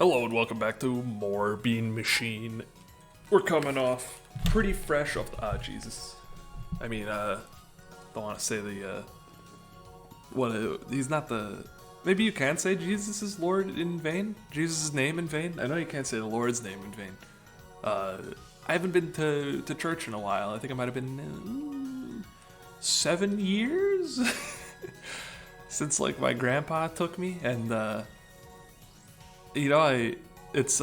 Hello and welcome back to more Bean Machine. We're coming off pretty fresh off the, Jesus. I mean, don't want to say the, he's not the, maybe you can say Jesus is Lord in vain? Jesus' name in vain? I know you can't say the Lord's name in vain. I haven't been to church in a while. I think it might have been 7 years since like my grandpa took me, and you know, it's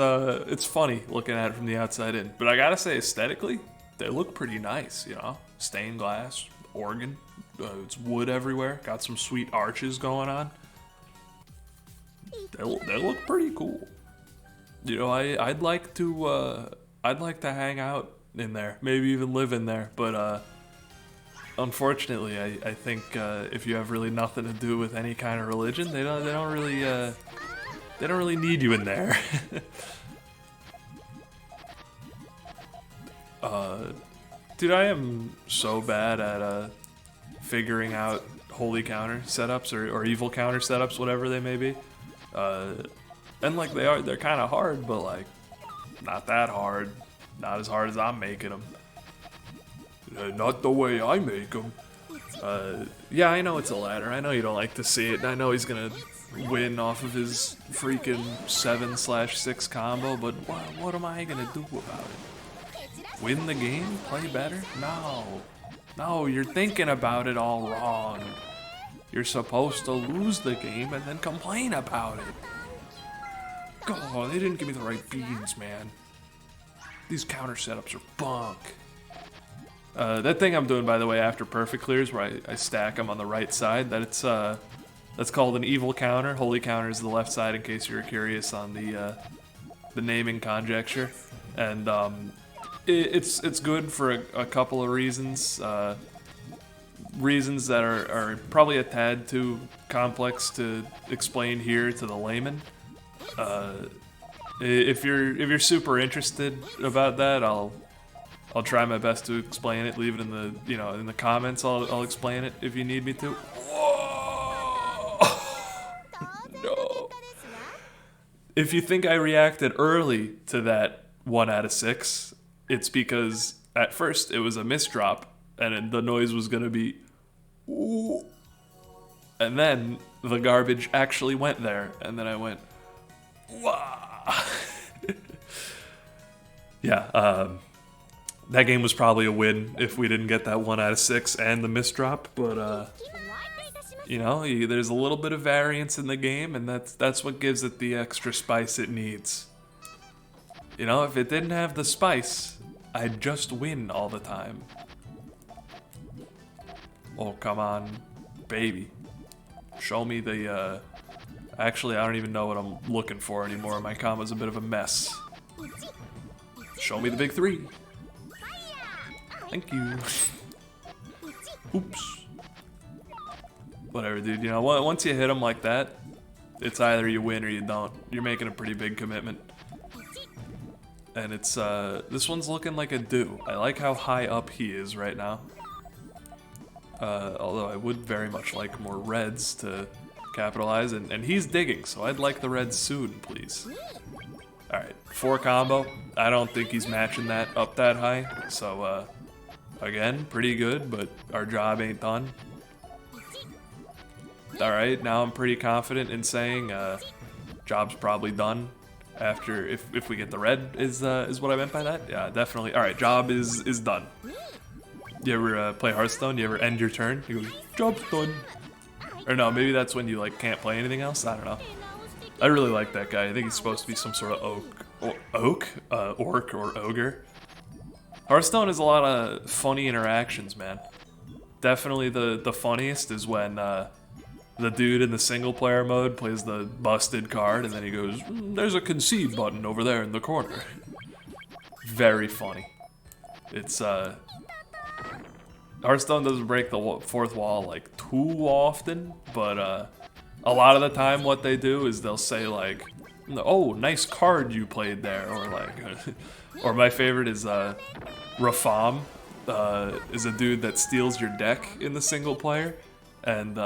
funny looking at it from the outside in, but I gotta say, aesthetically, they look pretty nice. You know, stained glass, organ, it's wood everywhere. Got some sweet arches going on. They look pretty cool. You know, I'd like to hang out in there, maybe even live in there, but unfortunately, I think if you have really nothing to do with any kind of religion, they don't really need you in there. Dude, I am so bad at figuring out holy counter setups or evil counter setups, whatever they may be. And like they're kind of hard, but like not that hard. Not as hard as I'm making them. Not the way I make them. Yeah, I know it's a ladder. I know you don't like to see it. And I know he's gonna win off of his freaking 7/6 combo, but what am I gonna do about it? Win the game? Play better? No, you're thinking about it all wrong. You're supposed to lose the game and then complain about it. God, they didn't give me the right beans, man. These counter setups are bunk. That thing I'm doing, by the way, after perfect clears, where I stack them on the right side, that's called an evil counter. Holy counter is the left side, in case you're curious on the naming conjecture. And it's good for a couple of reasons. Reasons that are probably a tad too complex to explain here to the layman. If you're super interested about that, I'll try my best to explain it. Leave it in the comments. I'll explain it if you need me to. No. If you think I reacted early to that 1 out of 6, it's because at first it was a misdrop and the noise was gonna be ooh. And then the garbage actually went there, and then I went wah. Yeah, that game was probably a win if we didn't get that 1 out of 6 and the misdrop, but you know, there's a little bit of variance in the game, and that's what gives it the extra spice it needs. You know, if it didn't have the spice, I'd just win all the time. Oh, come on, baby. Show me the, actually, I don't even know what I'm looking for anymore. My combo's a bit of a mess. Show me the big 3. Thank you. Oops. Whatever, dude. You know, once you hit them like that, it's either you win or you don't. You're making a pretty big commitment. And it's, this one's looking like a do. I like how high up he is right now. Although I would very much like more reds to capitalize, and he's digging, so I'd like the reds soon, please. Alright, 4 combo. I don't think he's matching that up that high, so, again, pretty good, but our job ain't done. Alright, now I'm pretty confident in saying, job's probably done after, if we get the red, is what I meant by that? Yeah, definitely. Alright, job is done. You ever play Hearthstone? You ever end your turn? You go, job's done. Or no, maybe that's when you like can't play anything else? I don't know. I really like that guy. I think he's supposed to be some sort of orc or ogre. Hearthstone has a lot of funny interactions, man. Definitely the funniest is when the dude in the single player mode plays the busted card, and then he goes, there's a concede button over there in the corner. Very funny. It's Hearthstone doesn't break the fourth wall like too often, but a lot of the time what they do is they'll say like, oh, nice card you played there, or like, or my favorite is Rafam, is a dude that steals your deck in the single player, and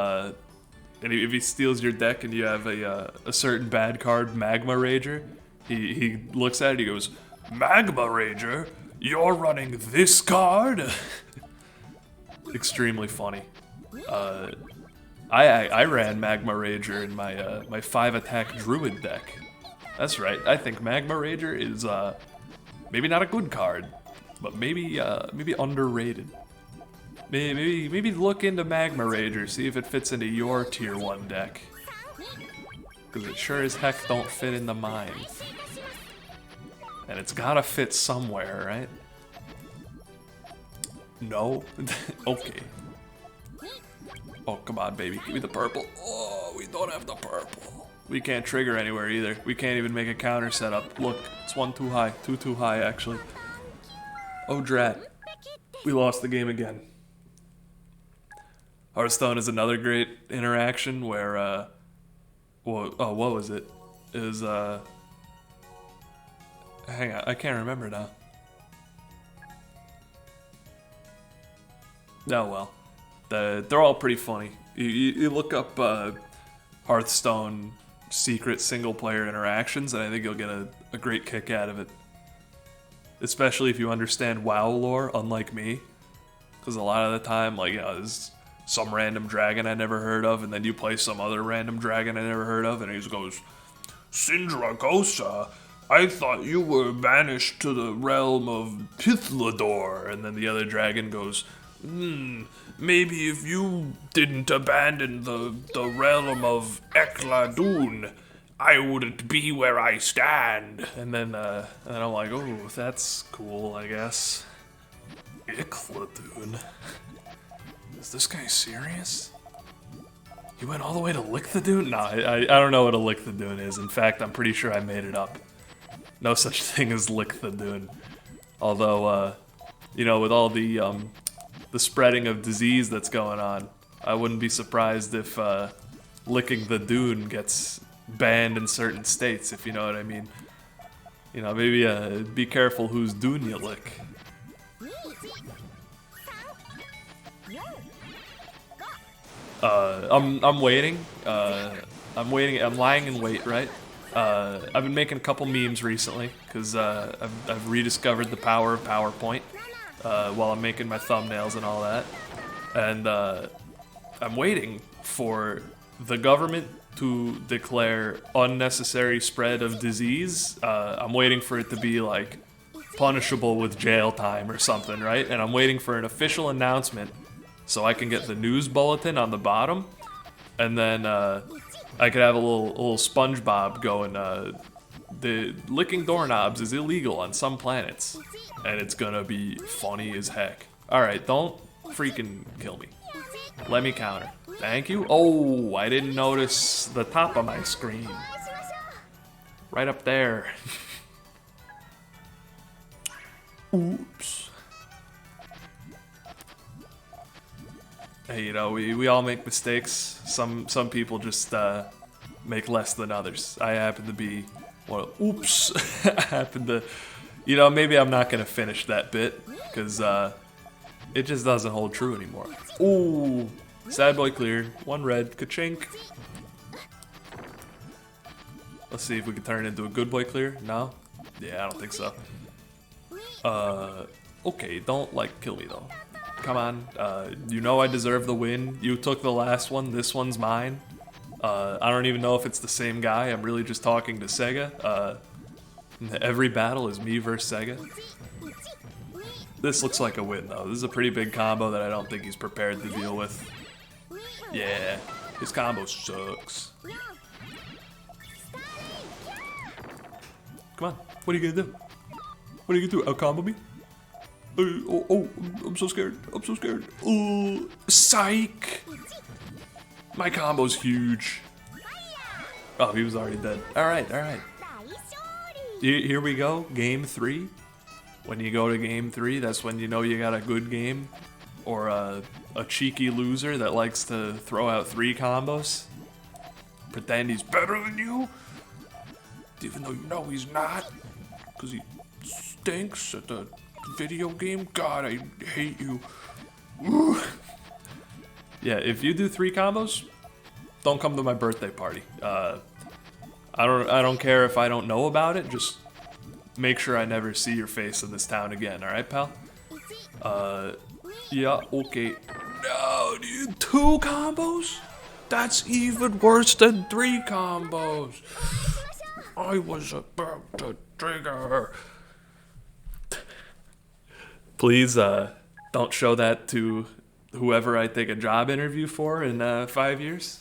if he steals your deck and you have a certain bad card, Magma Rager, He looks at it, he goes, Magma Rager, you're running this card? Extremely funny. I ran Magma Rager in my my 5-attack Druid deck. That's right, I think Magma Rager is maybe not a good card, but maybe underrated. Maybe look into Magma Rager, see if it fits into your tier 1 deck. Because it sure as heck don't fit into mine. And it's gotta fit somewhere, right? No? Okay. Oh, come on, baby. Give me the purple. Oh, we don't have the purple. We can't trigger anywhere either. We can't even make a counter setup. Look, it's one too high. Two too high, actually. Oh, drat. We lost the game again. Hearthstone is another great interaction where, what was it? It was, hang on, I can't remember now. Oh, well. They're all pretty funny. You look up Hearthstone secret single-player interactions, and I think you'll get a great kick out of it. Especially if you understand WoW lore, unlike me. Because a lot of the time, like, you know, there's some random dragon I never heard of, and then you play some other random dragon I never heard of, and he just goes, Sindragosa, I thought you were banished to the realm of Pithlador. And then the other dragon goes, maybe if you didn't abandon the realm of Ekladun, I wouldn't be where I stand. And then I'm like, oh, that's cool, I guess. Ekladun? Is this guy serious? He went all the way to Licthadun? No, I don't know what a Licthadun is. In fact, I'm pretty sure I made it up. No such thing as Licthadun. Although, you know, with all the spreading of disease that's going on, I wouldn't be surprised if licking the dune gets banned in certain states, if you know what I mean. You know, maybe be careful whose dune you lick. I'm waiting. I'm waiting. I'm lying in wait, right? I've been making a couple memes recently because I've rediscovered the power of PowerPoint while I'm making my thumbnails and all that, and I'm waiting for the government to declare unnecessary spread of disease. I'm waiting for it to be like punishable with jail time or something, right? And I'm waiting for an official announcement so I can get the news bulletin on the bottom, and then I could have a little SpongeBob going, the licking doorknobs is illegal on some planets, and it's gonna be funny as heck. Alright, don't freaking kill me. Let me counter. Thank you. Oh, I didn't notice the top of my screen. Right up there. Oops. Hey, you know, we all make mistakes. Some people just make less than others. I happen to be, well, oops. I happen to, you know, maybe I'm not gonna finish that bit because it just doesn't hold true anymore. Ooh, sad boy clear. One red, ka-chink. Let's see if we can turn it into a good boy clear. No? Yeah, I don't think so. Okay, don't like kill me though. Come on, you know I deserve the win. You took the last one, this one's mine. I don't even know if it's the same guy, I'm really just talking to Sega. Every battle is me versus Sega. This looks like a win though. This is a pretty big combo that I don't think he's prepared to deal with. Yeah, his combo sucks. Come on, what are you gonna do? What are you gonna do, out-combo me? Oh, I'm so scared. I'm so scared. Oh, psych! My combo's huge. Oh, he was already dead. Alright, alright. Here we go, game 3. When you go to game 3, that's when you know you got a good game. Or a cheeky loser that likes to throw out 3 combos. Pretend he's better than you. Even though you know he's not. Because he stinks at the video game. God, I hate you. Ooh. Yeah, if you do 3 combos, don't come to my birthday party. I don't care if I don't know about it. Just make sure I never see your face in this town again. All right, pal? Yeah, okay. No, dude, 2 combos? That's even worse than 3 combos. I was about to trigger. Please, don't show that to whoever I take a job interview for in 5 years.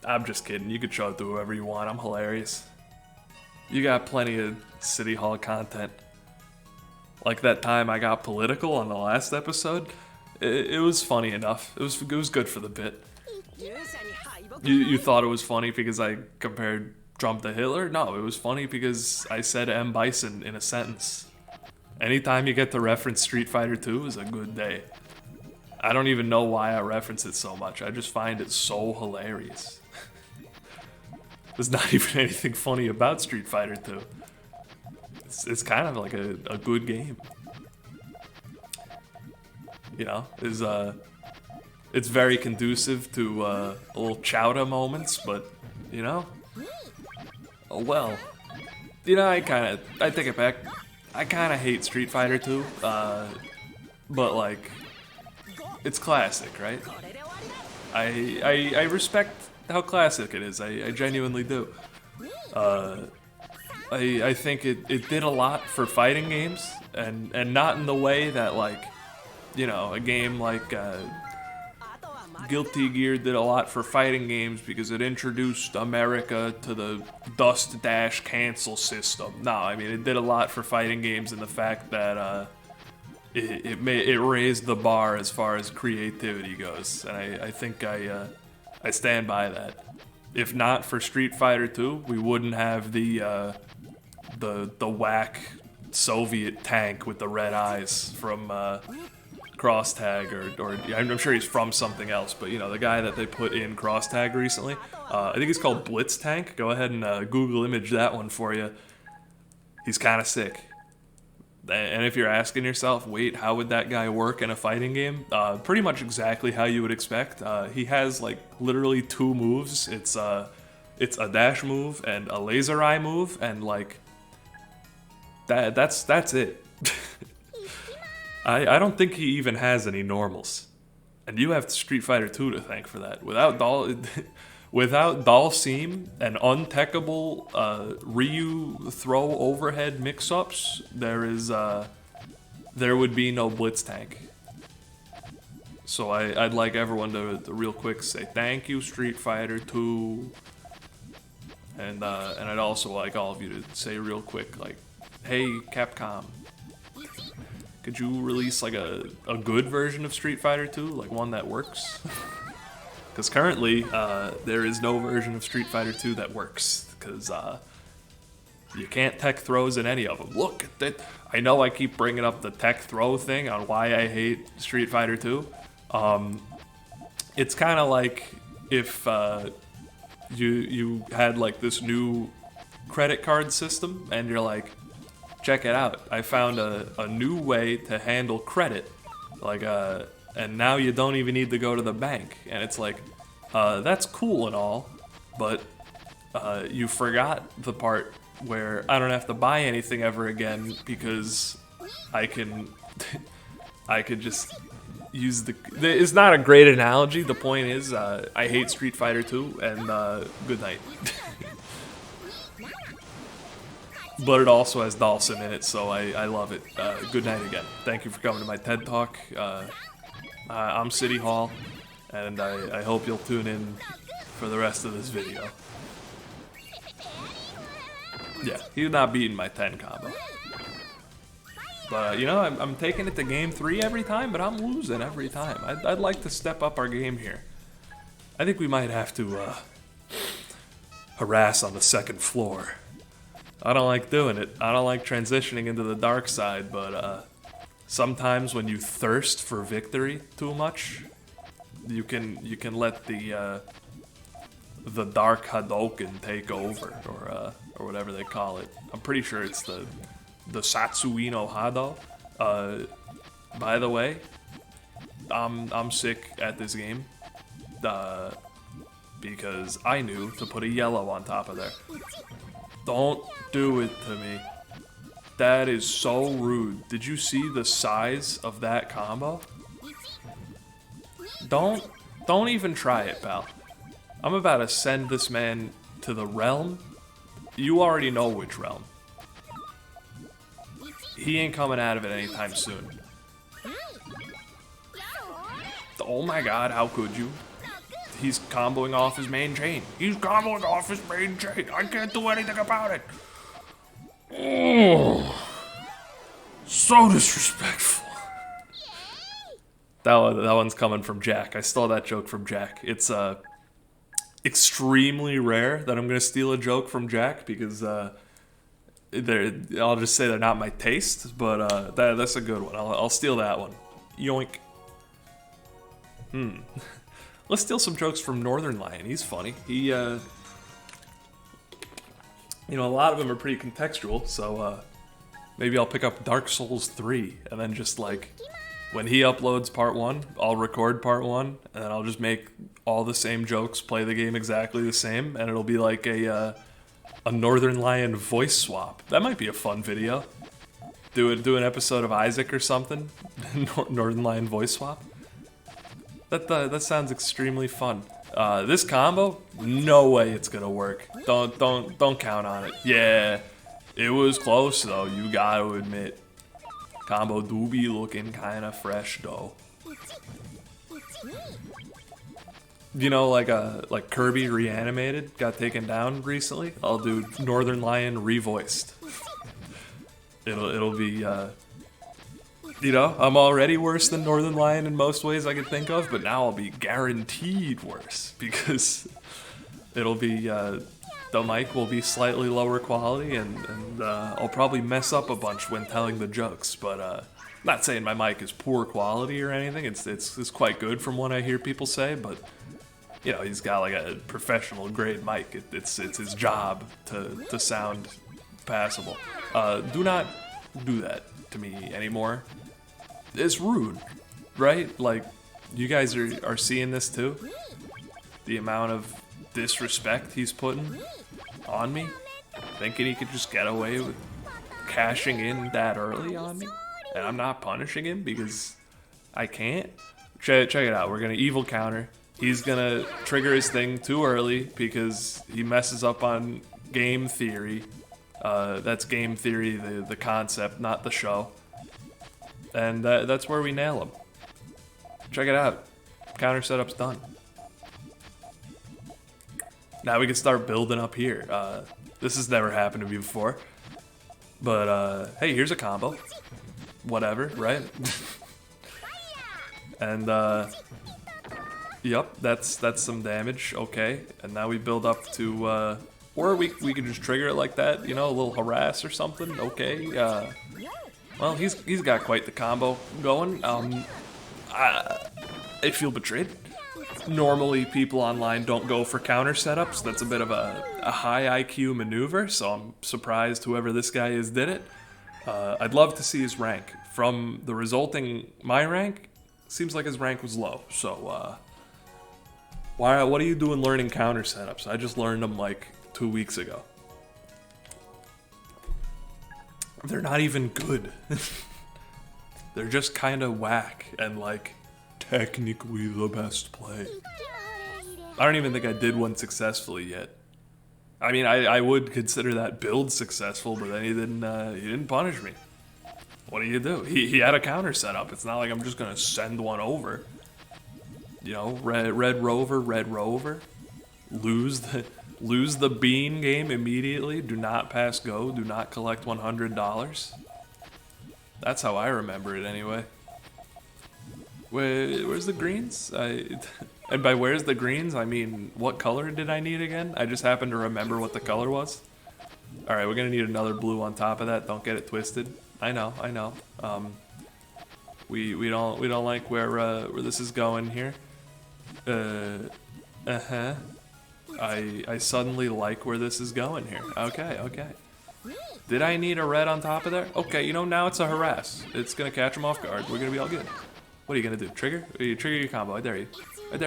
I'm just kidding. You could show it to whoever you want. I'm hilarious. You got plenty of City Hall content. Like that time I got political on the last episode. It was funny enough. It was good for the bit. You thought it was funny because I compared Trump to Hitler? No, it was funny because I said M. Bison in a sentence. Anytime you get to reference Street Fighter 2 is a good day. I don't even know why I reference it so much. I just find it so hilarious. There's not even anything funny about Street Fighter 2. It's kind of like a good game. You know, it's very conducive to little chowder moments, but you know, oh well. You know, I take it back. I kind of hate Street Fighter 2, but like, it's classic, right? I respect how classic it is. I genuinely do. I think it did a lot for fighting games, and not in the way that, like, you know, a game like Guilty Gear did a lot for fighting games because it introduced America to the Dust Dash cancel system. No, I mean, it did a lot for fighting games in the fact that it raised the bar as far as creativity goes, and I think I stand by that. If not for Street Fighter 2, we wouldn't have the whack Soviet tank with the red eyes from Cross Tag, or I'm sure he's from something else, but you know, the guy that they put in Cross Tag recently, I think he's called Blitz Tank. Go ahead and Google image that one for you. He's kind of sick. And if you're asking yourself, wait, how would that guy work in a fighting game? Pretty much exactly how you would expect. He has like literally 2 moves. It's a dash move and a laser eye move, and like that's it. I don't think he even has any normals, and you have Street Fighter 2 to thank for that. Without Dalsim and untechable Ryu throw overhead mix-ups, there would be no Blitz Tank. So I'd like everyone to real quick say thank you, Street Fighter 2, and I'd also like all of you to say real quick, like, hey Capcom, could you release like a good version of Street Fighter 2, like one that works? Because currently, there is no version of Street Fighter 2 that works, because you can't tech throws in any of them. Look at that. I know I keep bringing up the tech throw thing on why I hate Street Fighter 2. It's kind of like if you had like this new credit card system, and you're like, check it out, I found a new way to handle credit, like and now you don't even need to go to the bank. And it's like, that's cool and all, but you forgot the part where I don't have to buy anything ever again because I can I could just use it's not a great analogy. The point is, I hate Street Fighter 2, and good night. But it also has Dhalsim in it, so I love it. Good night again. Thank you for coming to my TED Talk. I'm City Hall, and I hope you'll tune in for the rest of this video. Yeah, he's not beating my 10 combo. But, you know, I'm taking it to game 3 every time, but I'm losing every time. I'd like to step up our game here. I think we might have to harass on the 2nd floor. I don't like doing it. I don't like transitioning into the dark side, but sometimes when you thirst for victory too much, you can let the dark Hadoken take over, or whatever they call it. I'm pretty sure it's the Satsuino Hado. By the way, I'm sick at this game. because I knew to put a yellow on top of there. Don't do it to me. That is so rude. Did you see the size of that combo? Don't even try it, pal. I'm about to send this man to the realm. You already know which realm. He ain't coming out of it anytime soon. Oh my god, how could you? He's comboing off his main chain. He's comboing off his main chain. I can't do anything about it. Oh, so disrespectful. That one's coming from Jack. I stole that joke from Jack. It's extremely rare that I'm gonna steal a joke from Jack because I'll just say they're not my taste. But that's a good one. I'll steal that one. Yoink. Let's steal some jokes from Northern Lion. He's funny. He, you know, a lot of them are pretty contextual, so, maybe I'll pick up Dark Souls 3, and then just, like, when he uploads part 1, I'll record part 1, and then I'll just make all the same jokes, play the game exactly the same, and it'll be like a Northern Lion voice swap. That might be a fun video. Do an episode of Isaac or something. Northern Lion voice swap. That sounds extremely fun. This combo, no way it's gonna work. Don't count on it. Yeah, it was close though. You gotta admit, combo do be looking kind of fresh though. You know, like Kirby Reanimated got taken down recently. I'll do Northern Lion revoiced. It'll be. You know, I'm already worse than Northern Lion in most ways I could think of, but now I'll be guaranteed worse because it'll be, the mic will be slightly lower quality and I'll probably mess up a bunch when telling the jokes, but not saying my mic is poor quality or anything. It's quite good from what I hear people say, but you know, he's got like a professional grade mic. It's his job to sound passable. Do not do that to me anymore. It's rude, right? Like, you guys are seeing this too? The amount of disrespect he's putting on me? Thinking he could just get away with cashing in that early on me? And I'm not punishing him because I can't? Check it out, we're gonna evil counter. He's gonna trigger his thing too early because he messes up on game theory. That's game theory, the concept, not the show. And that's where we nail him. Check it out. Counter setup's done. Now we can start building up here. This has never happened to me before. But, hey, here's a combo. Whatever, right? And, yep, that's some damage. Okay. And now we build up to, or we could just trigger it like that, you know, a little harass or something. Okay. Well, he's got quite the combo going. I feel betrayed. Normally, people online don't go for counter setups. That's a bit of a high IQ maneuver, so I'm surprised whoever this guy is did it. I'd love to see his rank. From the resulting my rank, seems like his rank was low. So, what are you doing learning counter setups? I just learned them like 2 weeks ago. They're not even good. They're just kind of whack and like technically the best play. I don't even think I did one successfully yet. I mean, I would consider that build successful, but then he didn't punish me. What do? He had a counter setup. It's not like I'm just gonna send one over. You know, red rover. Lose the bean game immediately. Do not pass go. Do not collect $100. That's how I remember it anyway. Where's the greens? And by where's the greens, I mean, what color did I need again? I just happened to remember what the color was. Alright, we're gonna need another blue on top of that. Don't get it twisted. I know. We don't like where this is going here. I suddenly like where this is going here. Okay. Did I need a red on top of there? Okay, you know, now it's a harass. It's gonna catch him off guard. We're gonna be all good. What are you gonna do? Trigger? You trigger your combo. I dare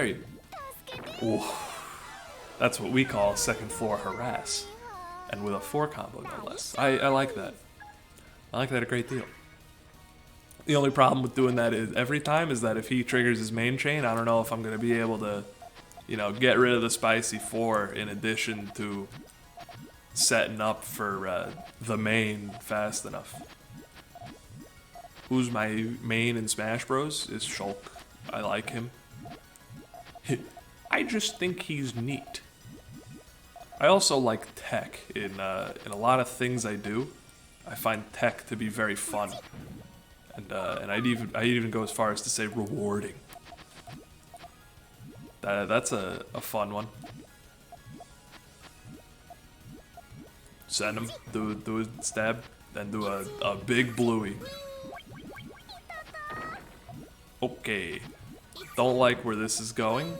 you. Ooh. That's what we call second floor harass. And with a 4 combo, no less. I like that. I like that a great deal. The only problem with doing that is every time is that if he triggers his main chain, I don't know if I'm going to be able to, you know, get rid of the spicy 4 in addition to setting up for the main fast enough. Who's my main in Smash Bros? Is Shulk. I like him. I just think he's neat. I also like tech in a lot of things I do. I find tech to be very fun, and I'd even go as far as to say rewarding. That's a fun one. Send him, do a stab, then do a big bluey. Okay, don't like where this is going.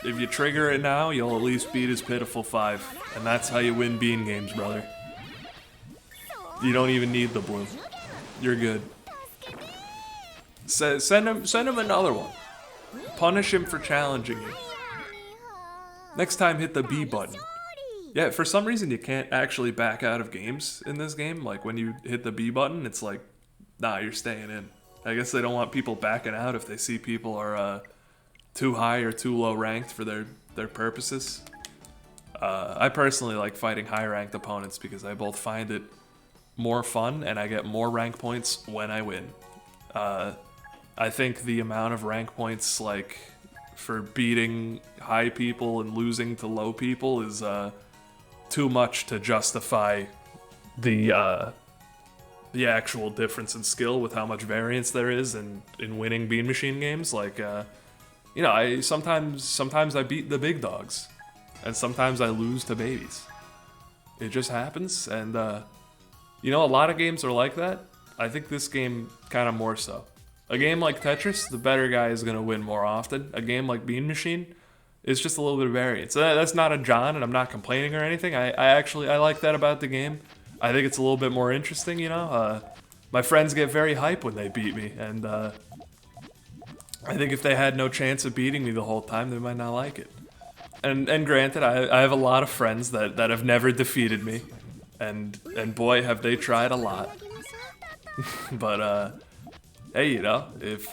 If you trigger it now, you'll at least beat his pitiful 5, and that's how you win bean games, brother. You don't even need the blue. You're good. Send him another one. Punish him for challenging you. Next time, hit the B button. Yeah, for some reason you can't actually back out of games in this game. Like when you hit the B button, it's like, nah, you're staying in. I guess they don't want people backing out if they see people are too high or too low ranked for their purposes. I personally like fighting high ranked opponents because I both find it more fun and I get more rank points when I win. I think the amount of rank points like for beating high people and losing to low people is too much to justify the actual difference in skill with how much variance there is in winning Bean Machine games. Like, you know, sometimes I beat the big dogs, and sometimes I lose to babies. It just happens, and you know, a lot of games are like that. I think this game kind of more so. A game like Tetris, the better guy is going to win more often. A game like Bean Machine, it's just a little bit of variance. That's not a John, and I'm not complaining or anything. I actually like that about the game. I think it's a little bit more interesting, you know. My friends get very hype when they beat me, and I think if they had no chance of beating me the whole time, they might not like it. And granted, I have a lot of friends that have never defeated me, and boy, have they tried a lot. But hey, you know, if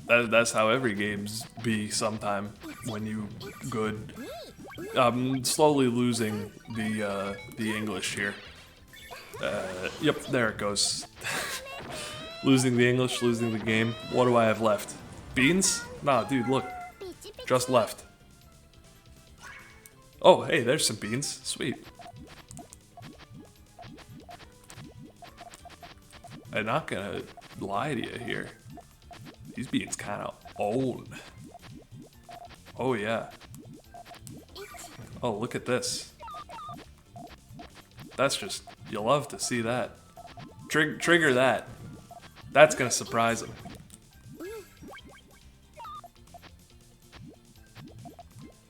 that's how every game's be sometime when you good. I'm slowly losing the English here. Yep, there it goes. Losing the English, losing the game. What do I have left? Beans? Nah, dude, look. Just left. Oh, hey, there's some beans. Sweet. I'm not gonna lie to you here. These beans kind of own. Oh, yeah. Oh, look at this. That's just, you'll love to see that. Trigger that. That's gonna surprise him.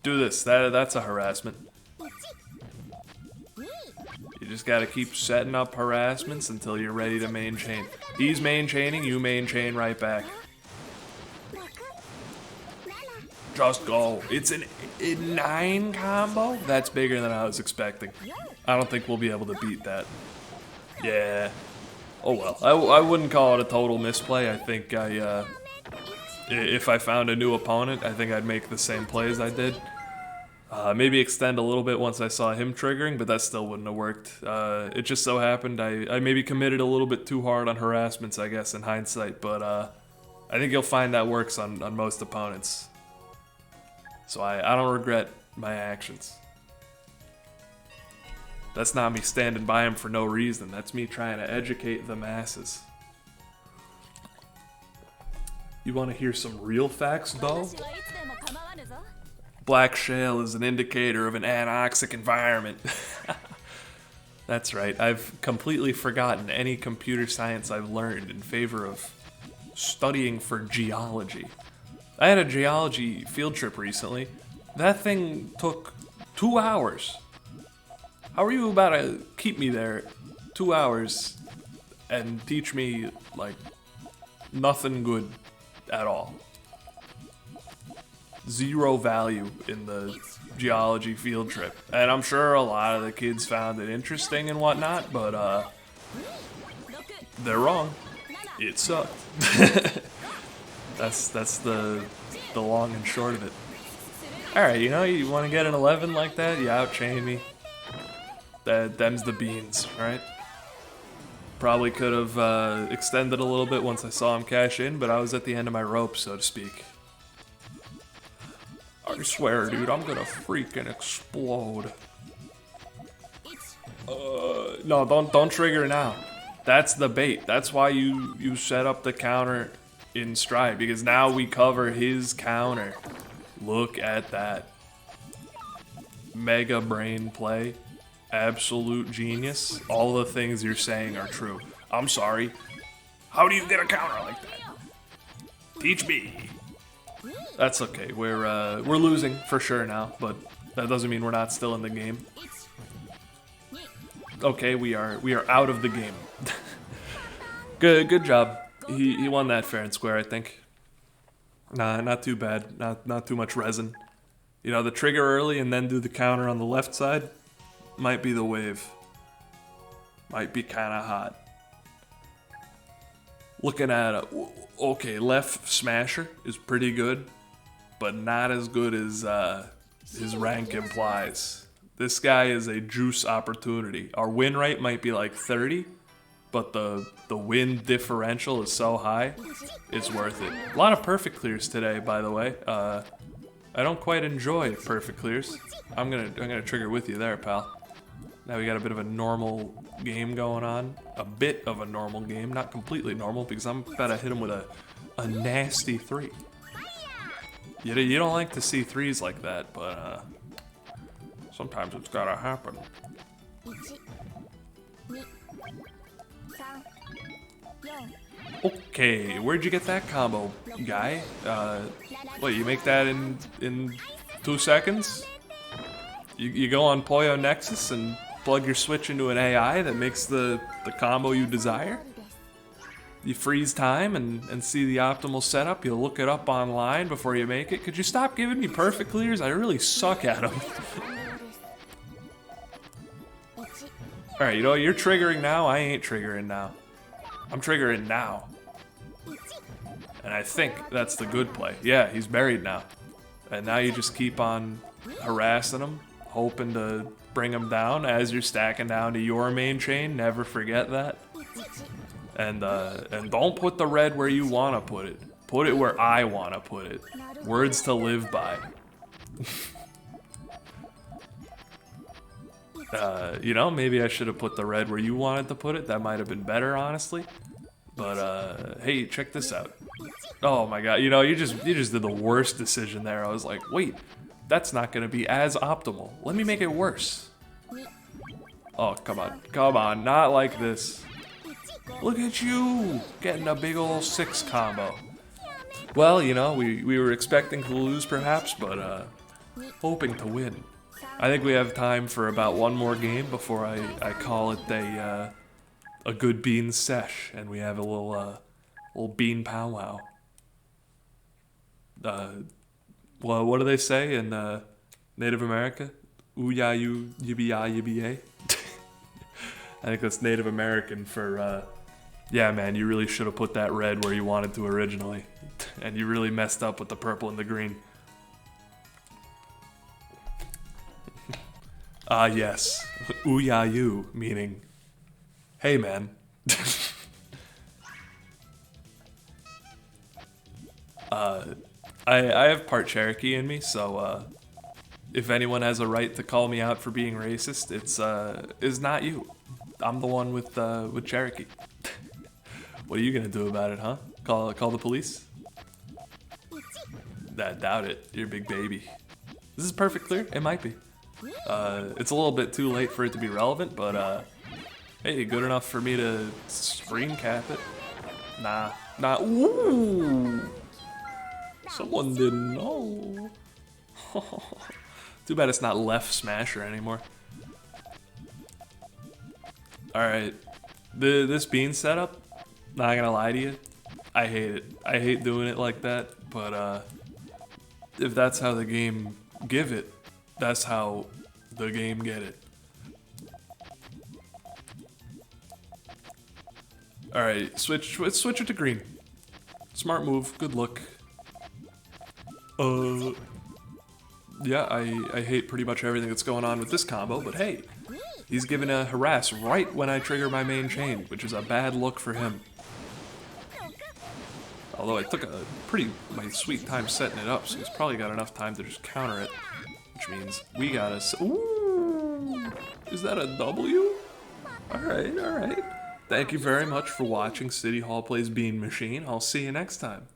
Do this, that's a harassment. You just gotta keep setting up harassments until you're ready to main chain. He's main chaining, you main chain right back. Just go. It's a 9 combo? That's bigger than I was expecting. I don't think we'll be able to beat that. Yeah. Oh well. I wouldn't call it a total misplay. I think if I found a new opponent, I think I'd make the same plays I did. Maybe extend a little bit once I saw him triggering, but that still wouldn't have worked. It just so happened I maybe committed a little bit too hard on harassments, I guess, in hindsight, but I think you'll find that works on most opponents. So I don't regret my actions. That's not me standing by him for no reason. That's me trying to educate the masses. You want to hear some real facts, though? Black shale is an indicator of an anoxic environment. That's right. I've completely forgotten any computer science I've learned in favor of studying for geology. I had a geology field trip recently. That thing took 2 hours. How are you about to keep me there 2 hours and teach me, like, nothing good at all? zero value in the geology field trip. And I'm sure a lot of the kids found it interesting and whatnot, but they're wrong. It sucked. That's the long and short of it. Alright, you know, you want to get an 11 like that, you outchain me. Them's the beans, right? Probably could have extended a little bit once I saw him cash in, but I was at the end of my rope, so to speak. I swear, dude, I'm gonna freaking explode. No, don't trigger now. That's the bait. That's why you set up the counter in stride, because now we cover his counter. Look at that. Mega brain play. Absolute genius. All the things you're saying are true. I'm sorry. How do you get a counter like that? Teach me. That's okay. We're losing for sure now, but that doesn't mean we're not still in the game. Okay, we are out of the game. Good job. He won that fair and square, I think. Nah, not too bad. Not too much resin. You know, the trigger early and then do the counter on the left side might be the wave. Might be kind of hot. Looking at okay, left smasher is pretty good, but not as good as his rank implies. This guy is a juice opportunity. Our win rate might be like 30, but the win differential is so high, it's worth it. A lot of perfect clears today, by the way. I don't quite enjoy perfect clears. I'm gonna trigger with you there, pal. Now we got a bit of a normal game going on. A bit of a normal game, not completely normal, because I'm about to hit him with a nasty 3. You don't like to see 3s like that, but sometimes it's gotta happen. Okay, where'd you get that combo, guy? What, you make that in 2 seconds? You go on Poyo Nexus and plug your Switch into an AI that makes the combo you desire? You freeze time and see the optimal setup, you'll look it up online before you make it. Could you stop giving me perfect clears? I really suck at them. Alright, you know, you're triggering now, I ain't triggering now. I'm triggering now. And I think that's the good play. Yeah, he's buried now. And now you just keep on harassing him, hoping to bring him down as you're stacking down to your main chain. Never forget that. And don't put the red where you want to put it. Put it where I want to put it. Words to live by. You know, maybe I should have put the red where you wanted to put it. That might have been better, honestly. But hey, check this out. Oh my god, you know, you just did the worst decision there. I was like, wait, that's not gonna be as optimal. Let me make it worse. Oh, come on, not like this. Look at you, getting a big ol' 6 combo. Well, you know, we were expecting to lose perhaps, but hoping to win. I think we have time for about one more game before I call it a good bean sesh, and we have a little bean powwow. Well, what do they say in Native America? Ooh-ya, you, yibby-ya, yibby-yay? I think that's Native American for, yeah, man, you really should have put that red where you wanted to originally. And you really messed up with the purple and the green. Ah, yes. Ooh-ya, you, meaning, hey, man. I have part Cherokee in me, so if anyone has a right to call me out for being racist, it's not you. I'm the one with Cherokee. What are you gonna do about it, huh? Call the police? I doubt it. You're a big baby. This is perfect clear. It might be. It's a little bit too late for it to be relevant, but hey, good enough for me to screen cap it. Nah. Ooh. Someone didn't know. Too bad it's not left smasher anymore. Alright. This bean setup, not gonna lie to you, I hate it. I hate doing it like that, but if that's how the game give it, that's how the game get it. Alright, switch it to green. Smart move, good look. Yeah, I hate pretty much everything that's going on with this combo, but hey, he's giving a harass right when I trigger my main chain, which is a bad look for him. Although I took my sweet time setting it up, so he's probably got enough time to just counter it. Which means we gotta... Ooh! Is that a W? Alright, alright. Thank you very much for watching City Hall Plays Bean Machine. I'll see you next time.